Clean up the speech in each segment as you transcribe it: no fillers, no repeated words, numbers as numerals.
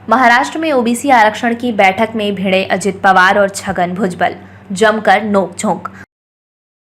महाराष्ट्र में ओबीसी आरक्षण की बैठक में भिड़े अजित पवार और छगन भुजबल, जमकर नोकझोंक।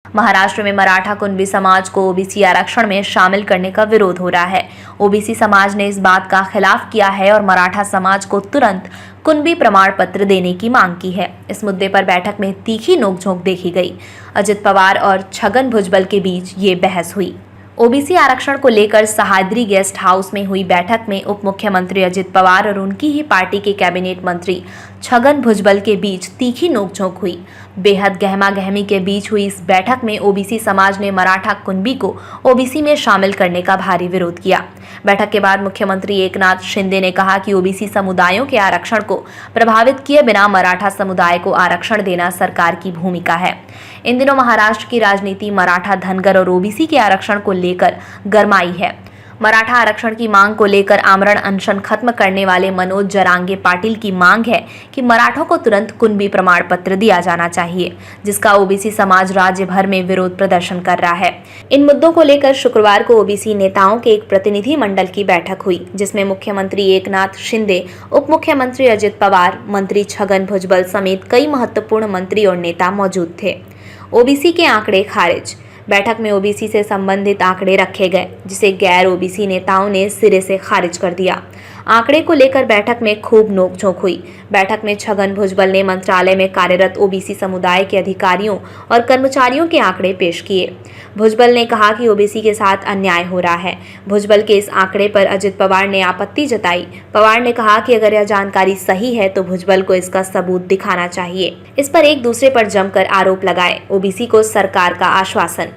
महाराष्ट्र में मराठा कुणबी समाज को ओबीसी आरक्षण में शामिल करने का विरोध हो रहा है। ओबीसी समाज ने इस बात का खिलाफ किया है और मराठा समाज को तुरंत कुणबी प्रमाण पत्र देने की मांग की है। इस मुद्दे पर बैठक में तीखी नोकझोंक देखी गई। अजित पवार और छगन भुजबल के बीच ये बहस हुई। ओबीसी आरक्षण को लेकर सह्याद्री गेस्ट हाउस में हुई बैठक में उप मुख्यमंत्री अजित पवार और उनकी ही पार्टी के कैबिनेट मंत्री छगन भुजबल के बीच तीखी नोकझोंक हुई। बेहद गहमा गहमी के बीच हुई इस बैठक में ओबीसी समाज ने मराठा कुणबी को ओबीसी में शामिल करने का भारी विरोध किया। बैठक के बाद मुख्यमंत्री एकनाथ शिंदे ने कहा कि ओबीसी समुदायों के आरक्षण को प्रभावित किए बिना मराठा समुदाय को आरक्षण देना सरकार की भूमिका है। इन दिनों महाराष्ट्र की राजनीति मराठा, धनगर और ओबीसी के आरक्षण को लेकर गरमाई है। मराठा आरक्षण की मांग को लेकर आमरण अनशन खत्म करने वाले मनोज जरांगे पाटिल की मांग है कि मराठों को तुरंत कुणबी प्रमाण पत्र दिया जाना चाहिए, जिसका ओबीसी समाज राज्य भर में विरोध प्रदर्शन कर रहा है। इन मुद्दों को लेकर शुक्रवार को ओबीसी नेताओं के एक प्रतिनिधि मंडल की बैठक हुई, जिसमें मुख्यमंत्री एकनाथ शिंदे, उप मुख्यमंत्री अजित पवार, मंत्री छगन भुजबल समेत कई महत्वपूर्ण मंत्री और नेता मौजूद थे। ओबीसी के आंकड़े खारिज। बैठक में ओबीसी से संबंधित आंकड़े रखे गए, जिसे गैर ओबीसी नेताओं ने सिरे से खारिज कर दिया। आंकड़े को लेकर बैठक में खूब नोकझोंक हुई। बैठक में छगन भुजबल ने मंत्रालय में कार्यरत ओबीसी समुदाय के अधिकारियों और कर्मचारियों के आंकड़े पेश किए। भुजबल ने कहा कि ओबीसी के साथ अन्याय हो रहा है। भुजबल के इस आंकड़े पर अजित पवार ने आपत्ति जताई। पवार ने कहा कि अगर यह जानकारी सही है तो भुजबल को इसका सबूत दिखाना चाहिए। इस पर एक दूसरे पर जमकर आरोप लगाए। ओबीसी को सरकार का आश्वासन।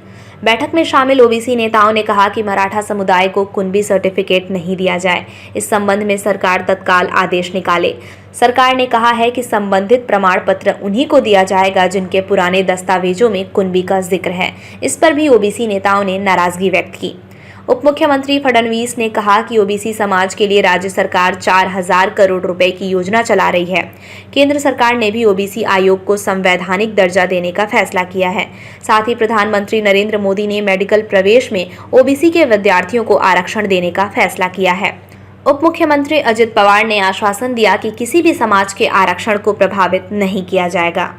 बैठक में शामिल ओबीसी नेताओं ने कहा कि मराठा समुदाय को कुणबी सर्टिफिकेट नहीं दिया जाए। इस संबंध में सरकार तत्काल आदेश निकाले। सरकार ने कहा है कि संबंधित प्रमाण पत्र उन्हीं को दिया जाएगा जिनके पुराने दस्तावेजों में कुणबी का जिक्र है। इस पर भी ओबीसी नेताओं ने नाराजगी व्यक्त की। उप मुख्यमंत्री फडणवीस ने कहा कि ओबीसी समाज के लिए राज्य सरकार 4000 करोड़ रुपए की योजना चला रही है। केंद्र सरकार ने भी ओबीसी आयोग को संवैधानिक दर्जा देने का फैसला किया है। साथ ही प्रधानमंत्री नरेंद्र मोदी ने मेडिकल प्रवेश में ओबीसी के विद्यार्थियों को आरक्षण देने का फैसला किया है। उप मुख्यमंत्री अजित पवार ने आश्वासन दिया कि किसी भी समाज के आरक्षण को प्रभावित नहीं किया जाएगा।